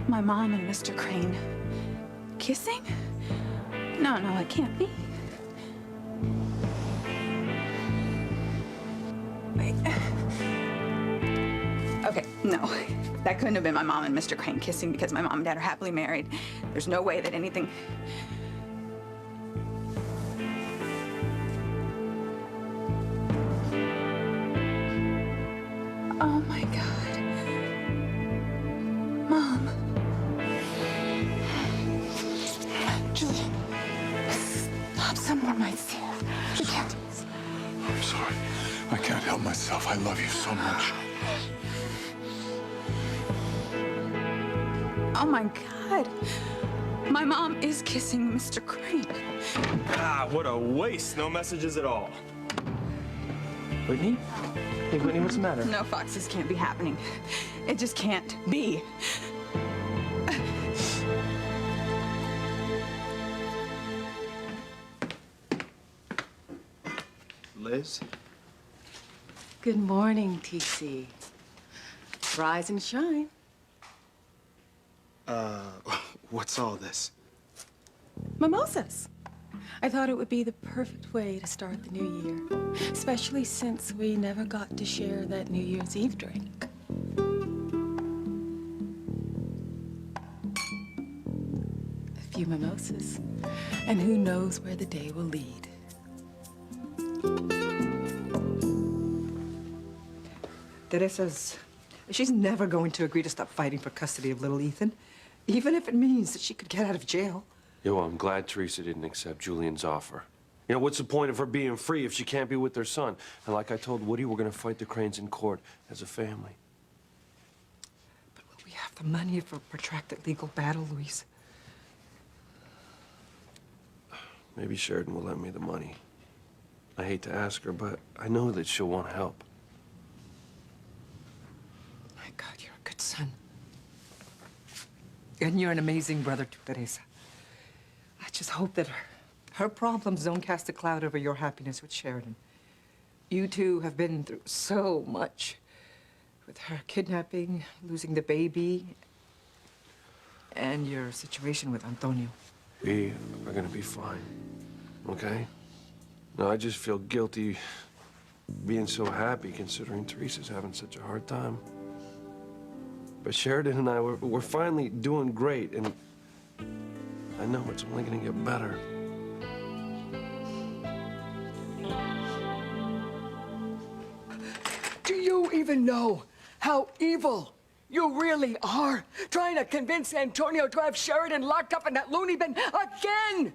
My mom and Mr. Crane kissing? No, it can't be. Wait. Okay, no. That couldn't have been my mom and Mr. Crane kissing because my mom and dad are happily married. There's no way that anything... Oh my God. Mom. Julie, stop. Someone might see us. You can't do this. I'm sorry. I can't help myself. I love you so much. Oh my God. My mom is kissing Mr. Crane. Ah, what a waste. No messages at all. Whitney? Hey, Whitney, what's the matter? No, Fox, this can't be happening. It just can't be. Liz? Good morning, TC. Rise and shine. What's all this? Mimosas. I thought it would be the perfect way to start the new year, especially since we never got to share that New Year's Eve drink. A few mimosas, and who knows where the day will lead. She's never going to agree to stop fighting for custody of little Ethan, even if it means that she could get out of jail. Yeah, well, I'm glad Teresa didn't accept Julian's offer. You know, what's the point of her being free if she can't be with her son? And like I told Woody, we're gonna fight the Cranes in court as a family. But will we have the money for a protracted legal battle, Luis? Maybe Sheridan will lend me the money. I hate to ask her, but I know that she'll want help. My God, you're a good son. And you're an amazing brother to Teresa. I just hope that her problems don't cast a cloud over your happiness with Sheridan. You two have been through so much. With her kidnapping, losing the baby, and your situation with Antonio. We are gonna be fine, okay? No, I just feel guilty being so happy considering Teresa's having such a hard time. But Sheridan and I, we're finally doing great, and I know it's only gonna get better. Do you even know how evil you really are? Trying to convince Antonio to have Sheridan locked up in that loony bin again!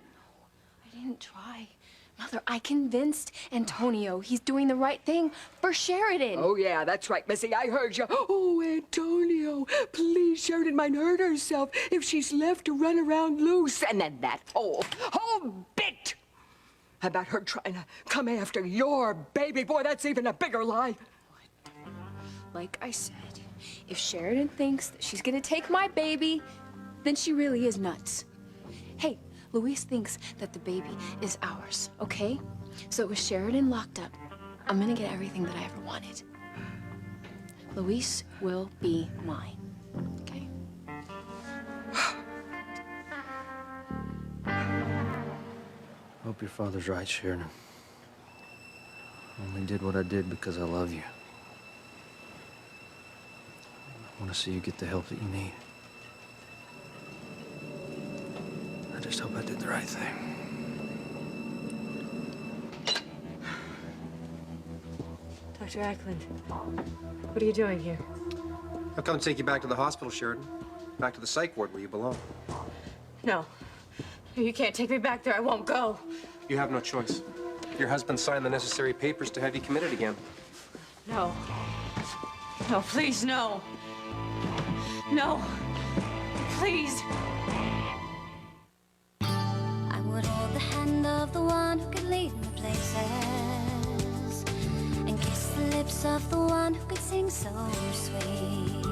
I didn't try. Mother, I convinced Antonio he's doing the right thing for Sheridan. Oh, yeah, that's right, Missy. I heard you. Oh, Antonio, please, Sheridan might hurt herself if she's left to run around loose. And then that whole bit about her trying to come after your baby. Boy, that's even a bigger lie. Like I said, if Sheridan thinks that she's gonna take my baby, then she really is nuts. Hey, Luis thinks that the baby is ours, okay? So with Sheridan locked up, I'm gonna get everything that I ever wanted. Luis will be mine, okay? Hope your father's right, Sheridan. I only did what I did because I love you. I want to see you get the help that you need. I just hope I did the right thing. Dr. Ackland, what are you doing here? I'll come take you back to the hospital, Sheridan. Back to the psych ward where you belong. No. You can't take me back there. I won't go. You have no choice. Your husband signed the necessary papers to have you committed again. No. No, please, no. No. Please. I would hold the hand of the one who could lead me places and kiss the lips of the one who could sing so sweet.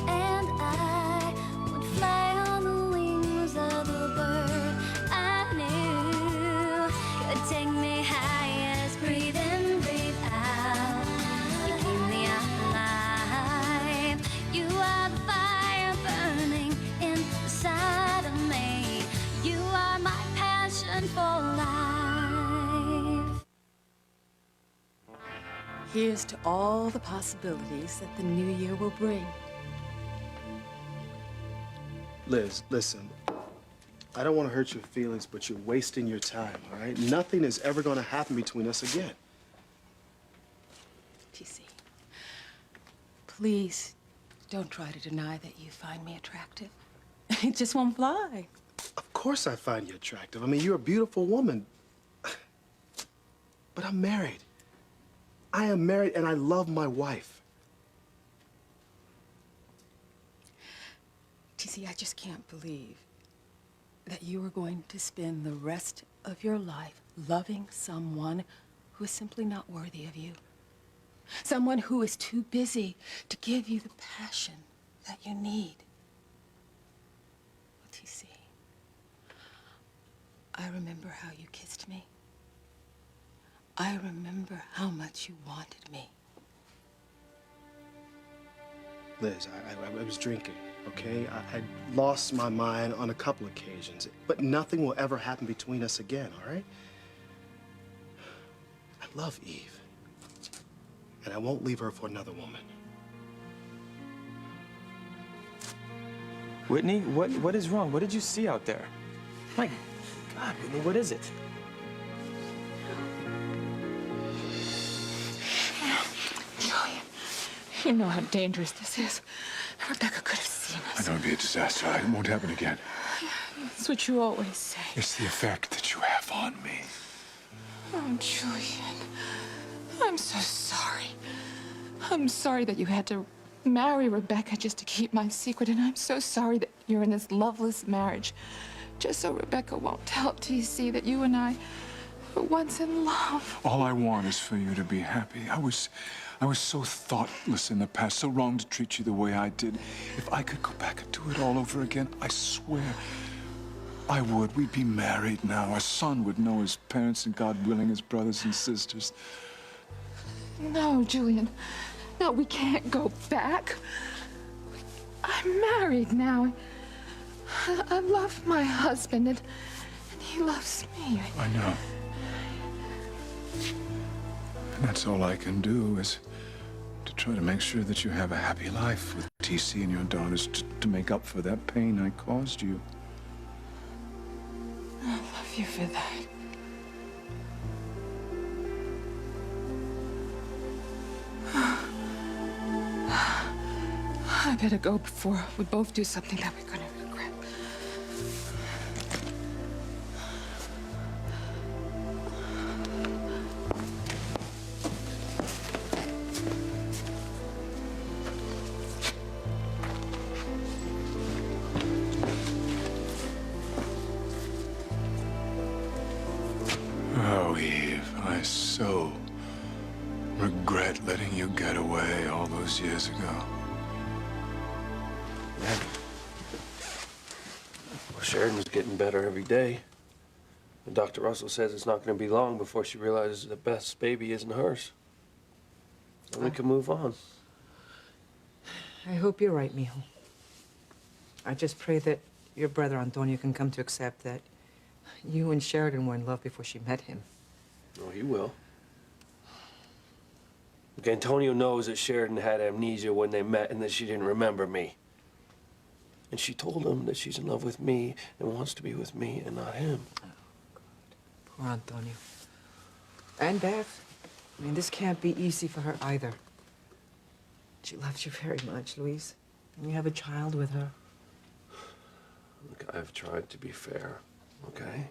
And I would fly on the wings of a bird I knew could take me high as breathe in, breathe out. You keep me alive. You are the fire. Here's to all the possibilities that the new year will bring. Liz, listen. I don't want to hurt your feelings, but you're wasting your time, all right? Nothing is ever going to happen between us again. TC, please don't try to deny that you find me attractive. It just won't fly. Of course I find you attractive. I mean, you're a beautiful woman. But I'm married. I am married and I love my wife. TC, I just can't believe that you are going to spend the rest of your life loving someone who is simply not worthy of you. Someone who is too busy to give you the passion that you need. Well, TC, I remember how you kissed me. I remember how much you wanted me. Liz, I was drinking, okay? I lost my mind on a couple occasions, but nothing will ever happen between us again, all right? I love Eve, and I won't leave her for another woman. Whitney, what is wrong? What did you see out there? My God, Whitney, what is it? Julian, you know how dangerous this is. Rebecca could have seen I us. know it'd be a disaster. It won't happen again. That's what you always say. It's the effect that you have on me. Oh, Julian, I'm so sorry. I'm sorry that you had to marry Rebecca just to keep my secret, and I'm so sorry that you're in this loveless marriage just so Rebecca won't tell TC that you and I were once in love. All I want is for you to be happy. I was so thoughtless in the past, so wrong to treat you the way I did. If I could go back and do it all over again, I swear I would. We'd be married now. Our son would know his parents and, God willing, his brothers and sisters. No, Julian. No, we can't go back. I'm married now. I love my husband, and he loves me. I know. And that's all I can do is to try to make sure that you have a happy life with TC and your daughters to make up for that pain I caused you. I love you for that. I better go before we both do something that we're gonna regret. Oh, Eve, I so regret letting you get away all those years ago. Well, Sheridan's getting better every day. And Dr. Russell says it's not going to be long before she realizes that Beth's baby isn't hers. And we can move on. I hope you're right, mijo. I just pray that your brother Antonio can come to accept that you and Sheridan were in love before she met him. Oh, he will. Look, Antonio knows that Sheridan had amnesia when they met and that she didn't remember me. And she told him that she's in love with me and wants to be with me and not him. Oh, God. Poor Antonio. And Beth. I mean, this can't be easy for her either. She loves you very much, Luis. And you have a child with her. Look, I've tried to be fair, okay?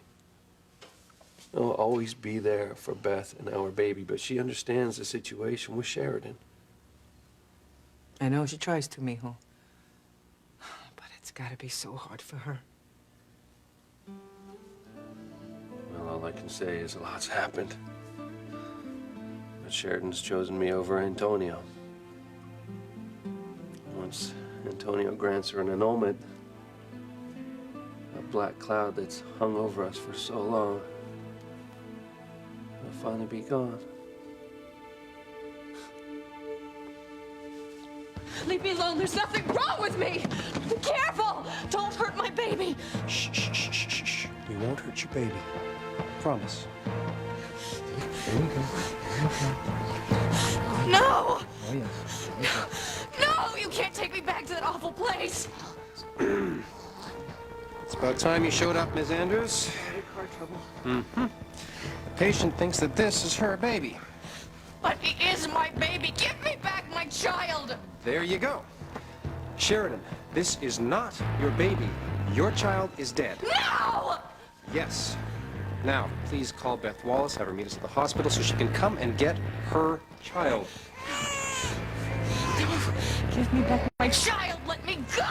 I'll always be there for Beth and our baby, but she understands the situation with Sheridan. I know she tries to, mijo. But it's gotta be so hard for her. Well, all I can say is a lot's happened. But Sheridan's chosen me over Antonio. Once Antonio grants her an annulment, a black cloud that's hung over us for so long will finally be gone. Leave me alone. There's nothing wrong with me. Be careful. Don't hurt my baby. Shh, shh, shh, shh, shh. We won't hurt your baby. Promise. There you go. No! Oh, yes. No! You can't take me back to that awful place! It's about time you showed up, Ms. Andrews. Car trouble. Mm-hmm. The patient thinks that this is her baby. But he is my baby! Give me back my child! There you go. Sheridan, this is not your baby. Your child is dead. No! Yes. Now, please call Beth Wallace, have her meet us at the hospital so she can come and get her child. Give me back my child! Let me go!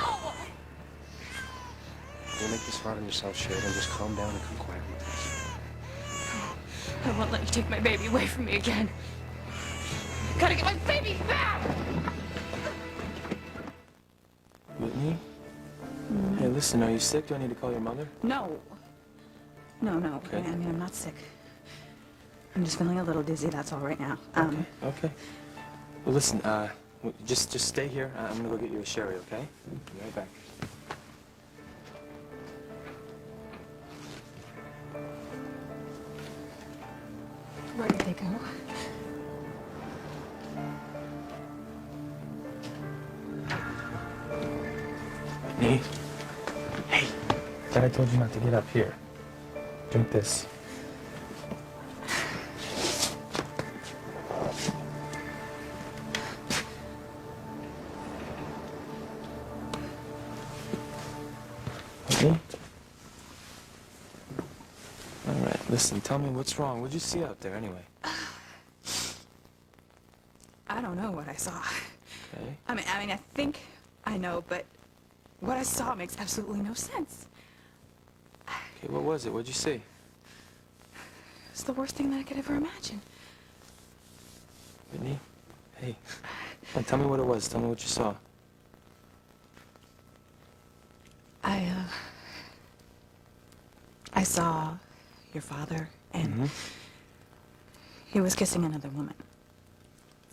Don't make this hard on yourself, Sheridan. Just calm down and come quiet with us. I won't let you take my baby away from me again. I gotta get my baby back! Whitney? Hey, listen, are you sick? Do I need to call your mother? No. No. Okay. I mean, I'm not sick. I'm just feeling a little dizzy, that's all right now. Okay. Well, listen, just stay here. I'm gonna go get you a sherry, okay? Be right back. Where did they go? Whitney? Hey, thought I told you not to get up here. Drink this. Whitney? All right, listen, tell me what's wrong. What'd you see out there anyway? I don't know what I saw. Okay. I mean, I think I know, but what I saw makes absolutely no sense. Okay, what was it? What'd you see? It's the worst thing that I could ever imagine. Whitney? Hey. Come on, tell me what it was. Tell me what you saw. I saw your father, and he was kissing another woman.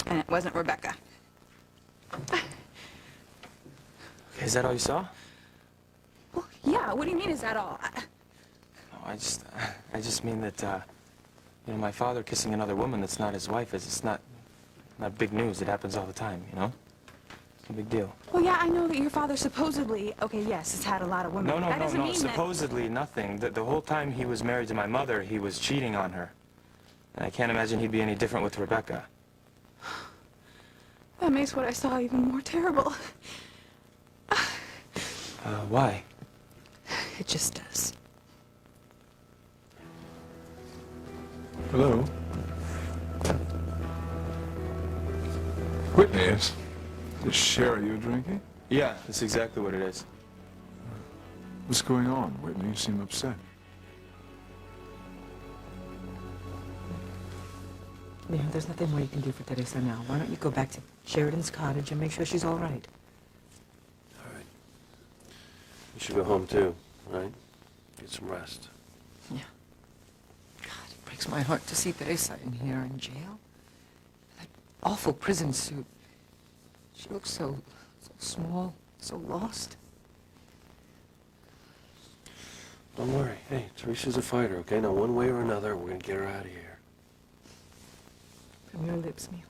And it wasn't Rebecca. Okay, is that all you saw? Well, yeah, what do you mean, is that all? No, I just mean that, you know, my father kissing another woman that's not his wife it's not big news. It happens all the time, you know? It's no big deal. Well, yeah, I know that your father supposedly, okay, yes, has had a lot of women. No, but that doesn't mean that... supposedly nothing. The whole time he was married to my mother, he was cheating on her. And I can't imagine he'd be any different with Rebecca. That makes what I saw even more terrible. Why? It just does. Hello? Whitney, is sherry you're drinking? Yeah, that's exactly what it is. What's going on, Whitney? You seem upset. Leo, there's nothing more you can do for Teresa now. Why don't you go back to Sheridan's cottage and make sure she's all right? All right. You should go home, too, all right? Get some rest. Yeah. God, it breaks my heart to see Teresa in here in jail. That awful prison suit. She looks so small, so lost. Don't worry. Hey, Teresa's a fighter, okay? Now, one way or another, we're gonna get her out of here. From your lips, Mio.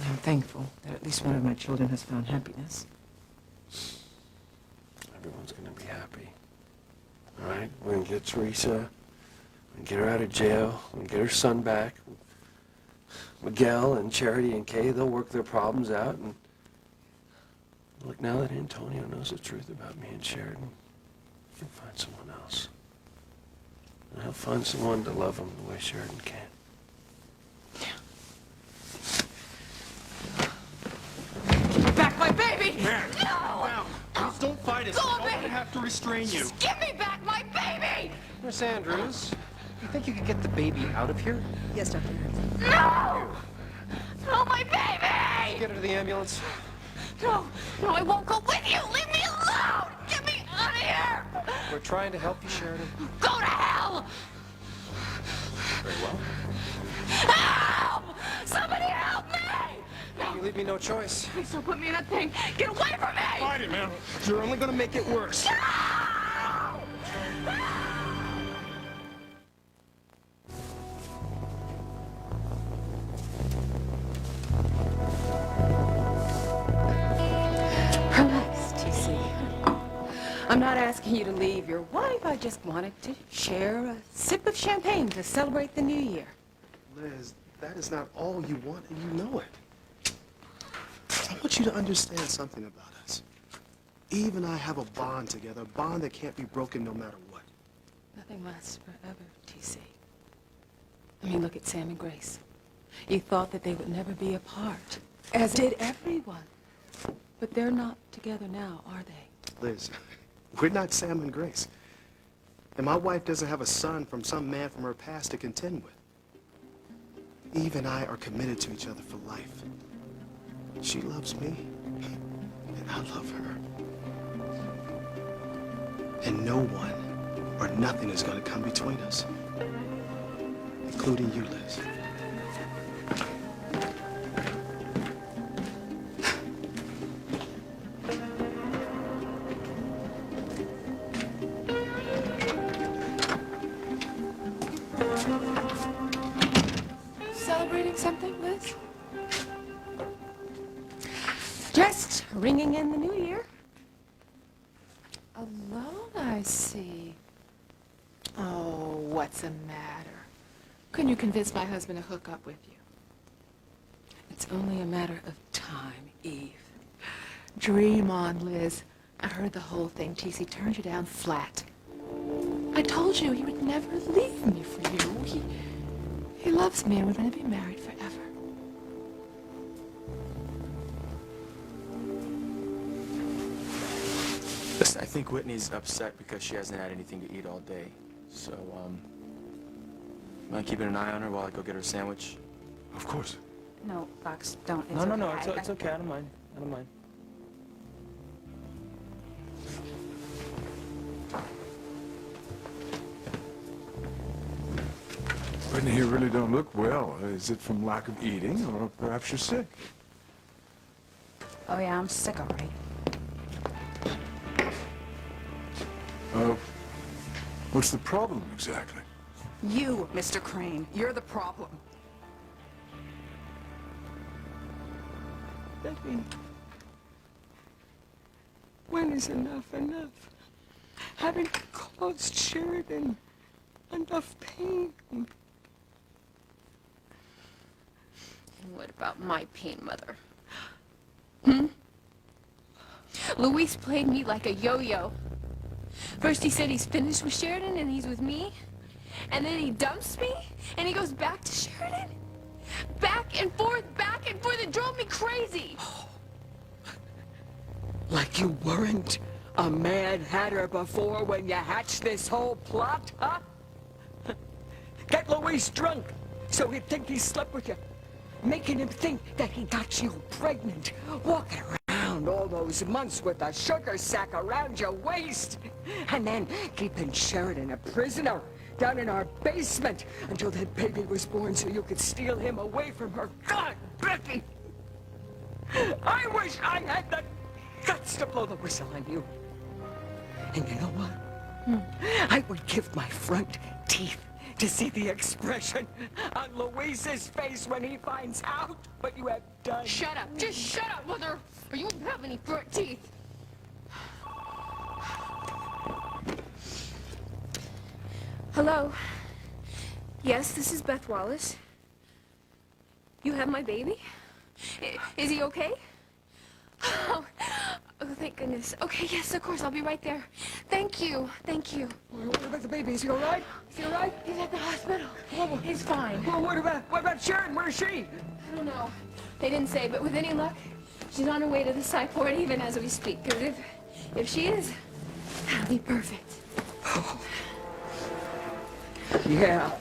I'm thankful that at least one of my children has found happiness. Everyone's gonna be happy. All right? We're gonna get Teresa. We're gonna get her out of jail. We're gonna get her son back. Miguel and Charity and Kay, they'll work their problems out. And look, now that Antonio knows the truth about me and Sheridan, he can find someone else. And he'll find someone to love him the way Sheridan can. Back my baby! Man, No! please don't fight us. Go I'm away. gonna have to restrain you. Just give me back my baby! Miss Andrews, you think you could get the baby out of here? Yes, Dr. No! No, my baby! Get her to the ambulance. No, I won't go with you! Leave me alone! Get me out of here! We're trying to help you, Sheridan. Go to hell! Very well. Help! Somebody help me! You leave me no choice. Please don't put me in that thing! Get away from me! Fight it, man. You're only gonna make it worse. No! I'm not asking you to leave your wife. I just wanted to share a sip of champagne to celebrate the new year. Liz, that is not all you want, and you know it. I want you to understand something about us. Eve and I have a bond together, a bond that can't be broken no matter what. Nothing lasts forever, TC. I mean, look at Sam and Grace. You thought that they would never be apart, as did everyone. But they're not together now, are they? Liz, we're not Sam and Grace. And my wife doesn't have a son from some man from her past to contend with. Eve and I are committed to each other for life. She loves me, and I love her. And no one or nothing is going to come between us, including you, Liz. Celebrating something, Liz? Just ringing in the new year. Alone, I see. Oh, what's the matter? Can you convince my husband to hook up with you? It's only a matter of time, Eve. Dream on, Liz. I heard the whole thing. TC turned you down flat. I told you he would never leave me for you. He loves me, and we're going to be married forever. Listen, I think Whitney's upset because she hasn't had anything to eat all day. So, mind keeping an eye on her while I go get her a sandwich? Of course. No, Fox, don't. It's No, okay. it's okay. I don't mind. I don't mind. Whitney, you really don't look well. Is it from lack of eating, or perhaps you're sick? Oh, yeah, I'm sick, all right. What's the problem exactly? You, Mr. Crane, you're the problem. Debbie, when is enough enough? Having caused Sheridan enough pain. And what about my pain, Mother? Luis played me like a yo-yo. First he said he's finished with Sheridan and he's with me. And then he dumps me and he goes back to Sheridan. Back and forth. It drove me crazy. Like you weren't a Mad Hatter before when you hatched this whole plot, huh? Get Luis drunk so he'd think he slept with you. Making him think that he got you pregnant. Walking around all those months with a sugar sack around your waist. And then keeping Sheridan a prisoner down in our basement until that baby was born so you could steal him away from her. God, Becky! I wish I had the guts to blow the whistle on you. And you know what? I would give my front teeth to see the expression on Luis's face when he finds out what you have done. Shut up. Just shut up, Mother. Or you won't have any front teeth. Hello. Yes, this is Beth Wallace. You have my baby? Is he okay? Oh, thank goodness. Okay, yes, of course. I'll be right there. Thank you. Thank you. What about the baby? Is he all right? Is he all right? He's at the hospital. He's fine. Well, what about Sharon? Where is she? I don't know. They didn't say, but with any luck, she's on her way to the psych ward even as we speak. Because if she is, that'll be perfect. Yeah.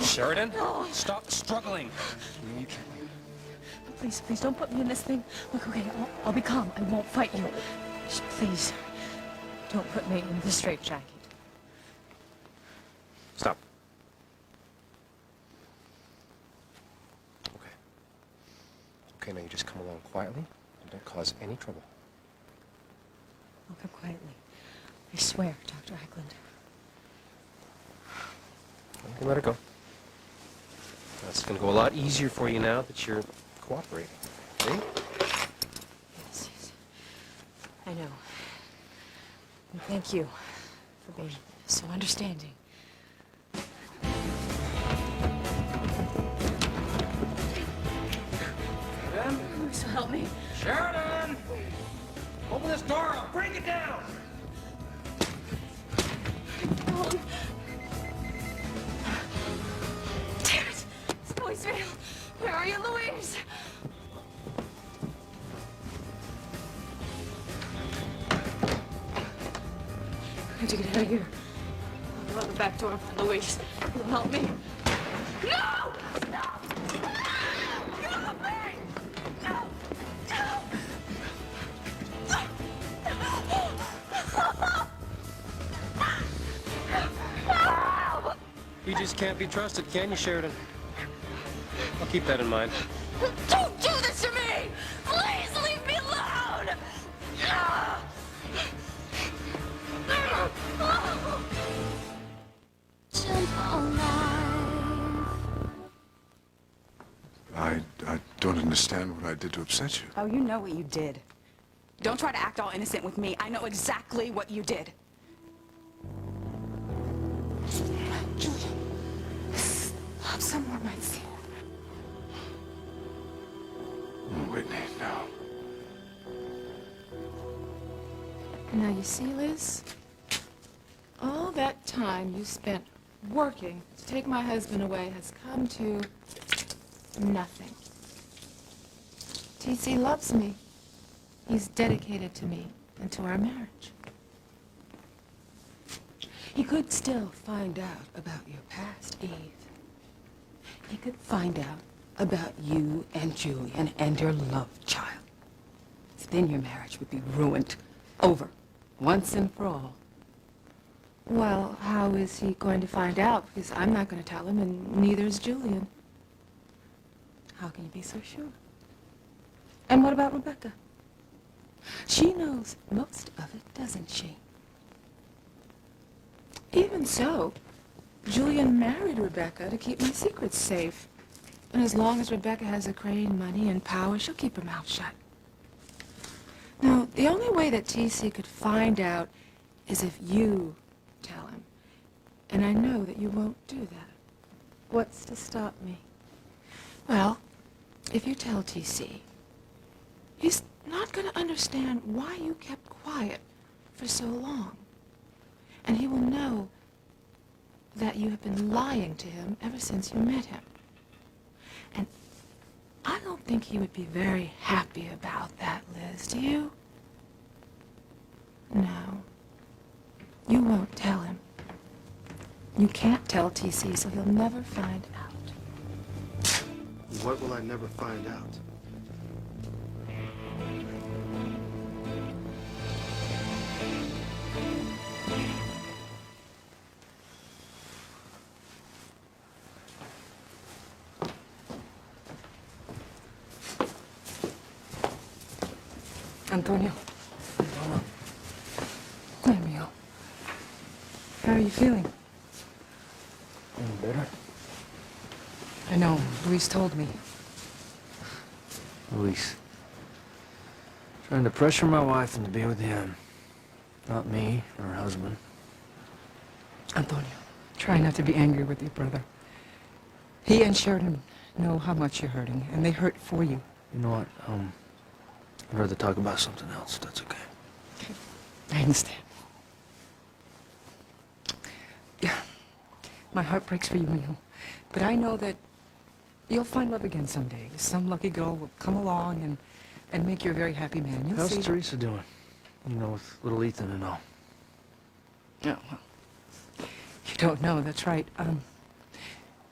Sheridan, stop struggling. Please, please don't put me in this thing. Look, okay, I'll be calm. I won't fight you. Just please, don't put me in the straitjacket. Stop. Okay. Okay, now you just come along quietly and don't cause any trouble. I'll come quietly. I swear, Dr. Eklund. You can let her go. That's going to go a lot easier for you now that you're cooperating. See? I know. And thank you for being so understanding. So help me. Sheridan! Open this door, I'll break it down! Damn it! It's Louisville! Where are you, Louise? I have to get out of here. I'll go out the back door and find Louise. You'll help me. No! Stop! Stop me! No! You just can't be trusted, can you, Sheridan? I'll keep that in mind. Don't do this to me! Please leave me alone! I don't understand what I did to upset you. Oh, you know what you did. Don't try to act all innocent with me. I know exactly what you did. Julia, someone might see. Whitney, no. Now, you see, Liz? All that time you spent working to take my husband away has come to nothing. TC loves me. He's dedicated to me and to our marriage. He could still find out about your past, Eve. He could find out about you and Julian and your love child. Then your marriage would be ruined. Over. Once and for all. Well, how is he going to find out? Because I'm not going to tell him, and neither is Julian. How can you be so sure? And what about Rebecca? She knows most of it, doesn't she? Even so, Julian married Rebecca to keep my secrets safe. And as long as Rebecca has the Crane money and power, she'll keep her mouth shut. Now, the only way that TC could find out is if you tell him. And I know that you won't do that. What's to stop me? Well, if you tell TC, he's not going to understand why you kept quiet for so long. And he will know that you have been lying to him ever since you met him. And I don't think he would be very happy about that, Liz, do you? No. You won't tell him. You can't tell TC, so he'll never find out. What will I never find out? Antonio. Hi, Mio. How are you feeling? Any better? I know. Luis told me. Luis. Trying to pressure my wife into be with him. Not me, her husband. Antonio, try not to be angry with your brother. He and Sheridan know how much you're hurting, and they hurt for you. You know what? I'd rather talk about something else, if that's okay. I understand. Yeah, my heart breaks for you, Mio. But I know that you'll find love again someday. Some lucky girl will come along and make you a very happy man. You'll How's see. Teresa doing? You know, with little Ethan and all. Oh, well, you don't know, that's right.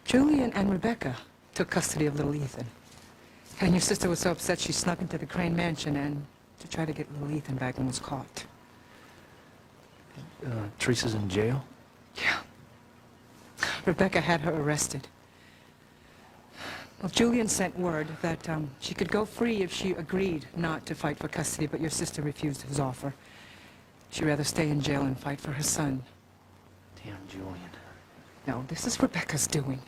Julian and Rebecca took custody of little Ethan. And your sister was so upset she snuck into the Crane mansion and to try to get little Ethan back and was caught. Teresa's in jail? Yeah. Rebecca had her arrested. Well, Julian sent word that she could go free if she agreed not to fight for custody, but your sister refused his offer. She'd rather stay in jail and fight for her son. Damn Julian. No, this is Rebecca's doing.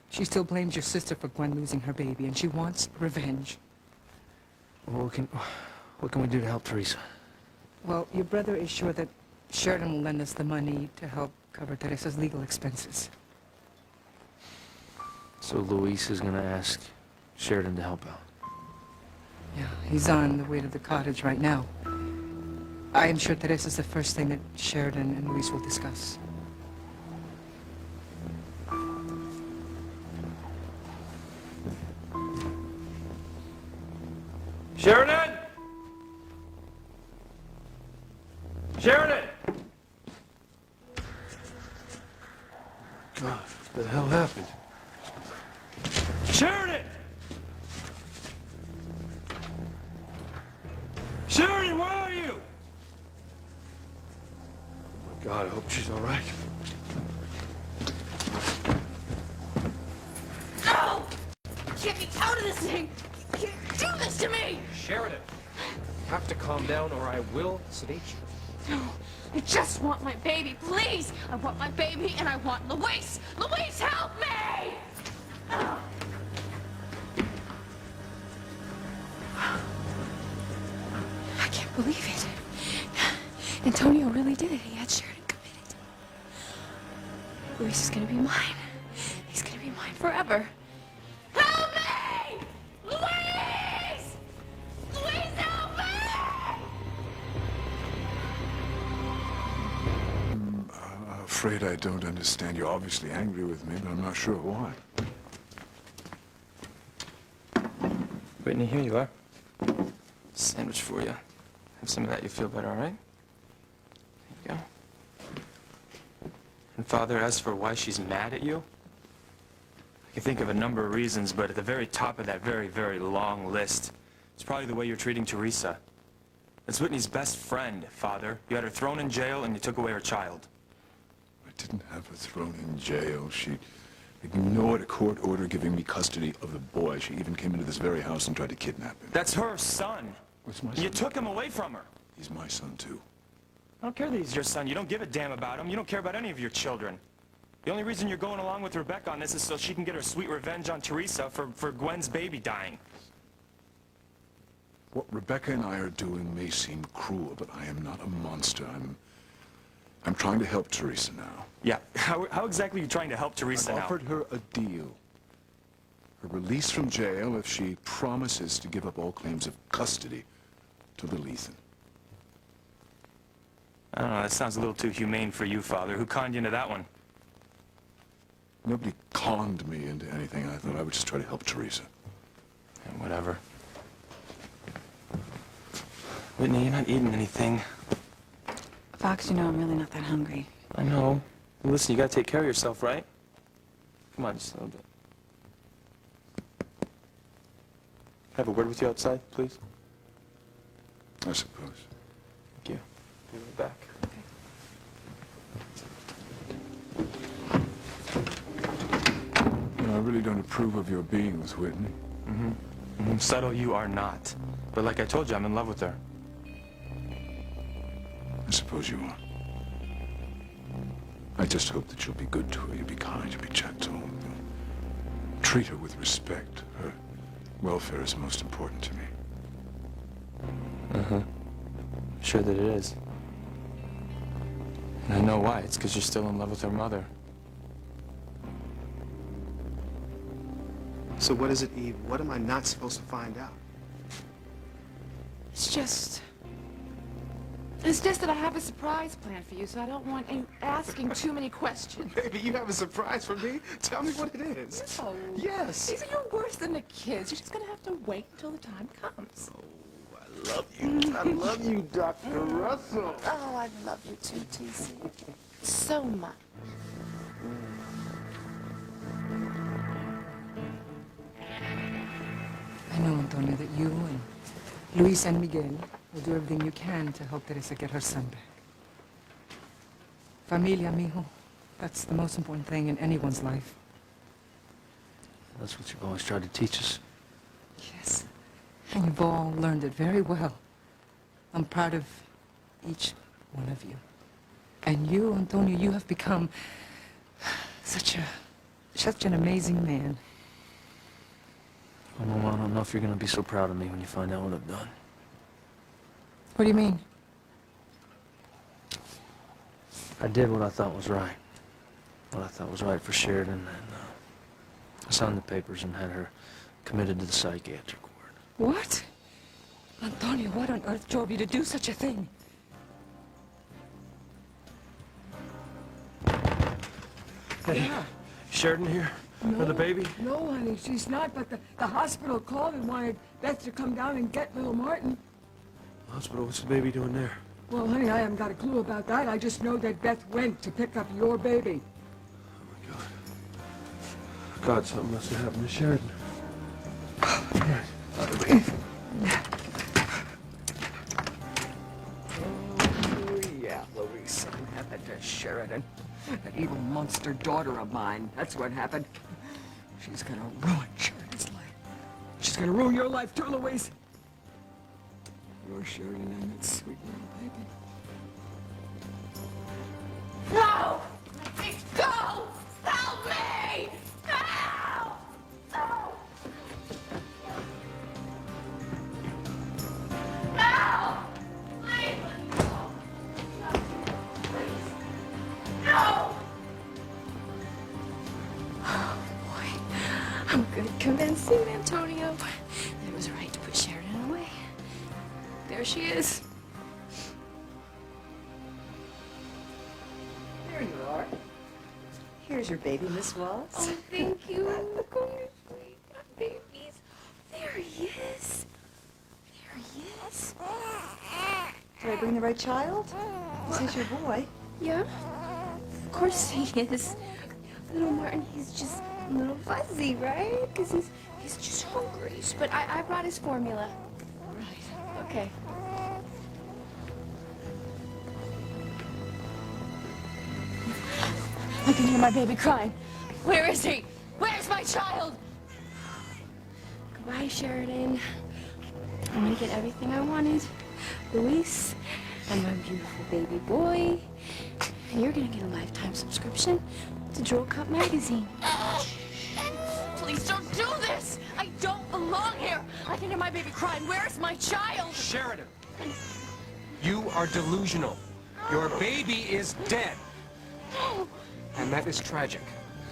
She still blames your sister for Gwen losing her baby, and she wants revenge. Well, What can we do to help Teresa? Well, your brother is sure that Sheridan will lend us the money to help cover Teresa's legal expenses. So Luis is gonna ask Sheridan to help out. Yeah, he's on the way to the cottage right now. I am sure Teresa's the first thing that Sheridan and Luis will discuss. Sheridan! Sheridan! God, what the hell happened? Sheridan! Sheridan, where are you? Oh my God, I hope she's all right. No! Get me out of this thing! You can't do this to me! Sheridan, you have to calm down or I will sedate you. No, I just want my baby, please! I want my baby and I want Luis! Luis, help me! I can't believe it. Antonio really did it. He had Sheridan committed. Luis is gonna be mine. He's gonna be mine forever. Help me! Luis! Luis, help me! I'm afraid I don't understand. You're obviously angry with me, but I'm not sure why. Whitney, here you are. Sandwich for you. Have some of that, you feel better, all right? There you go. And Father, as for why she's mad at you, I can think of a number of reasons, but at the very top of that very, very long list, it's probably the way you're treating Teresa. That's Whitney's best friend, Father. You had her thrown in jail and you took away her child. I didn't have her thrown in jail. She ignored a court order giving me custody of the boy. She even came into this very house and tried to kidnap him. That's her son. What's my son? You took him away from her. He's my son, too. I don't care that he's your son. You don't give a damn about him. You don't care about any of your children. The only reason you're going along with Rebecca on this is so she can get her sweet revenge on Teresa for Gwen's baby dying. What Rebecca and I are doing may seem cruel, but I am not a monster. I'm trying to help Teresa now. Yeah, how exactly are you trying to help Teresa I've now? offered her a deal. Her release from jail if she promises to give up all claims of custody to little Ethan. I don't know, that sounds a little too humane for you, Father. Who conned you into that one? Nobody conned me into anything. I thought I would just try to help Teresa. Yeah, whatever. Whitney, you're not eating anything. Fox, you know I'm really not that hungry. I know. Well, listen, you gotta take care of yourself, right? Come on, just a little bit. Can I have a word with you outside, please? I suppose. Thank you. Be right back. You know, I really don't approve of your being with Whitney. Subtle you are not. But like I told you, I'm in love with her. I suppose you are. I just hope that you'll be good to her. You'll be kind, you'll be gentle. You'll treat her with respect. Her welfare is most important to me. Sure that it is. And I know why. It's because you're still in love with her mother. So what is it, Eve? What am I not supposed to find out? It's just that I have a surprise plan for you, so I don't want you asking too many questions. Baby, you have a surprise for me? Tell me what it is. No. Yes. These are you're worse than the kids. You're just gonna have to wait until the time comes. I love you. I love you, Dr. Russell. Oh, I love you too, TC. So much. I know, Antonio, that you and Luis and Miguel will do everything you can to help Teresa get her son back. Familia, mijo. That's the most important thing in anyone's life. That's what you've always tried to teach us. Yes. And you've all learned it very well. I'm proud of each one of you. And you, Antonio, you have become such an amazing man. Oh, Mama, I don't know if you're gonna be so proud of me when you find out what I've done. What do you mean? I did what I thought was right. What I thought was right for Sheridan, and I signed the papers and had her committed to the psychiatric ward. What? Antonio, what on earth drove you to do such a thing? Hey, Yeah. Sheridan here? For the baby? No, honey, she's not, but the hospital called and wanted Beth to come down and get little Martin. Hospital, what's the baby doing there? Well, honey, I haven't got a clue about that. I just know that Beth went to pick up your baby. Oh, my God. God, something must have happened to Sheridan. Oh, yeah, Louise, something happened to Sheridan. That evil monster daughter of mine. That's what happened. She's gonna ruin Sheridan's life. She's gonna ruin your life too, Louise. Your Sheridan and that sweet little baby. No! Go! Help me! Help! No! Help! Please! No! Oh, boy. I'm good at convincing Antonio. It was right to put Sheridan away. There she is. There you are. Here's your baby, Miss Wallace. Oh, thank you. Oh, sweet babies. There he is. There he is. Did I bring the right child? This is your boy. Yeah, of course he is. Little Martin, he's just a little fuzzy, right? Because he's just hungry. But I brought his formula. Right. Okay. I can hear my baby crying. Where is he? Where's my child? Goodbye, Sheridan. I'm gonna get everything I wanted. Luis, and my beautiful baby boy. And you're gonna get a lifetime subscription to Droll Cup magazine. Please don't do this! I don't belong here! I can hear my baby crying. Where's my child? Sheridan, you are delusional. Your baby is dead. And that is tragic.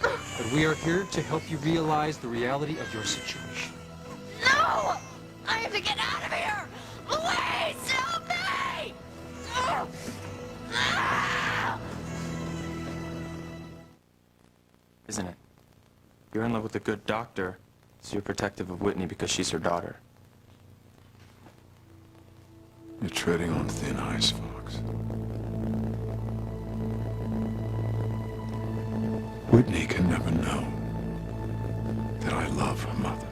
But we are here to help you realize the reality of your situation. No! I have to get out of here! Louise, help me! Isn't it? You're in love with a good doctor, so you're protective of Whitney because she's her daughter. You're treading on thin ice, Fox. Whitney can never know that I love her mother.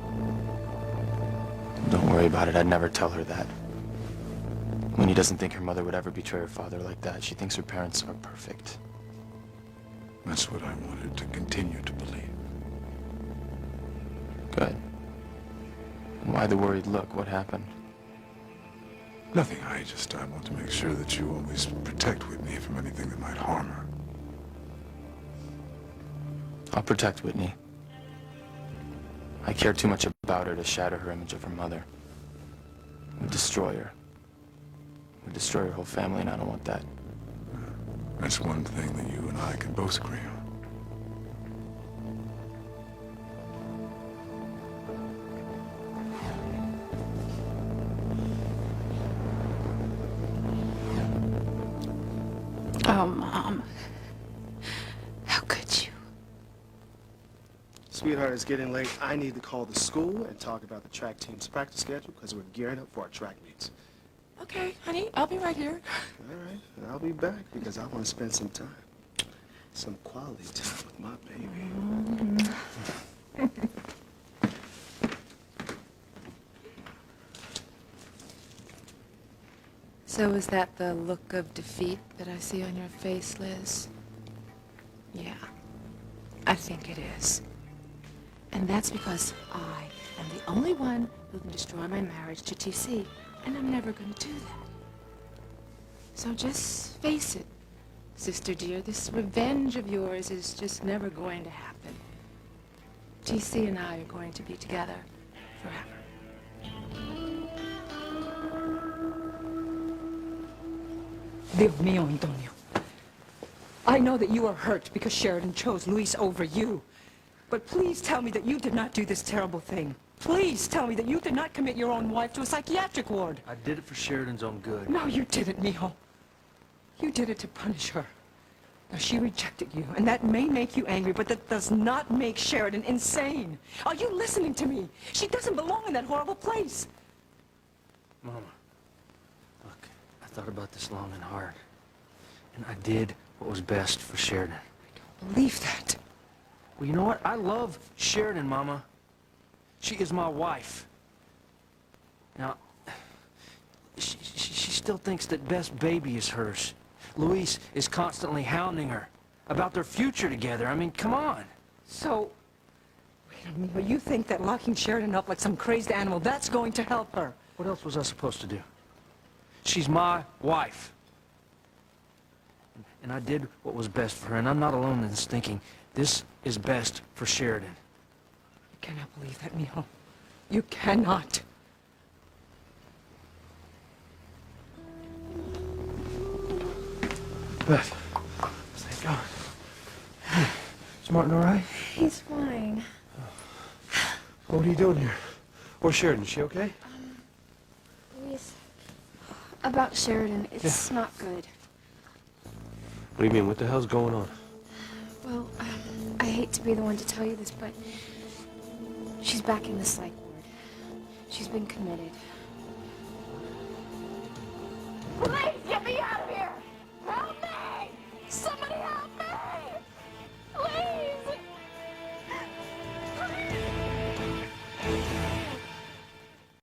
Don't worry about it. I'd never tell her that. Whitney doesn't think her mother would ever betray her father like that. She thinks her parents are perfect. That's what I wanted to continue to believe. Good. And why the worried look? What happened? Nothing. I want to make sure that you always protect Whitney from anything that might harm her. I'll protect Whitney. I care too much about her to shatter her image of her mother. It would destroy her. It would destroy her whole family, and I don't want that. That's one thing that you and I can both agree on. Oh, Mom. How could you? Sweetheart, it's getting late. I need to call the school and talk about the track team's practice schedule because we're gearing up for our track meets. Okay, honey, I'll be right here. All right, and I'll be back because I want to spend some time. Some quality time with my baby. So is that the look of defeat that I see on your face, Liz? Yeah, I think it is. And that's because I am the only one who can destroy my marriage to TC, and I'm never going to do that. So just face it, sister dear, this revenge of yours is just never going to happen. TC and I are going to be together forever. Dios mío, Antonio. I know that you are hurt because Sheridan chose Luis over you. But please tell me that you did not do this terrible thing. Please tell me that you did not commit your own wife to a psychiatric ward. I did it for Sheridan's own good. No, you didn't, mijo. You did it to punish her. Now, she rejected you, and that may make you angry, but that does not make Sheridan insane. Are you listening to me? She doesn't belong in that horrible place. Mama, look, I thought about this long and hard. And I did what was best for Sheridan. I don't believe that. Well, you know what? I love Sheridan, Mama. She is my wife. Now, she still thinks that Beth's baby is hers. Luis is constantly hounding her about their future together. I mean, come on. So, wait a minute, you think that locking Sheridan up like some crazed animal, that's going to help her? What else was I supposed to do? She's my wife. And I did what was best for her, and I'm not alone in this thinking. This is best for Sheridan. You cannot believe that, mijo. You cannot. Beth, thank God. Is Martin all right? He's fine. What are you doing here? Where's Sheridan? Is she okay? Luis, about Sheridan, it's not good. What do you mean? What the hell's going on? Well, I hate to be the one to tell you this, but she's back in the psych ward. She's been committed. Police!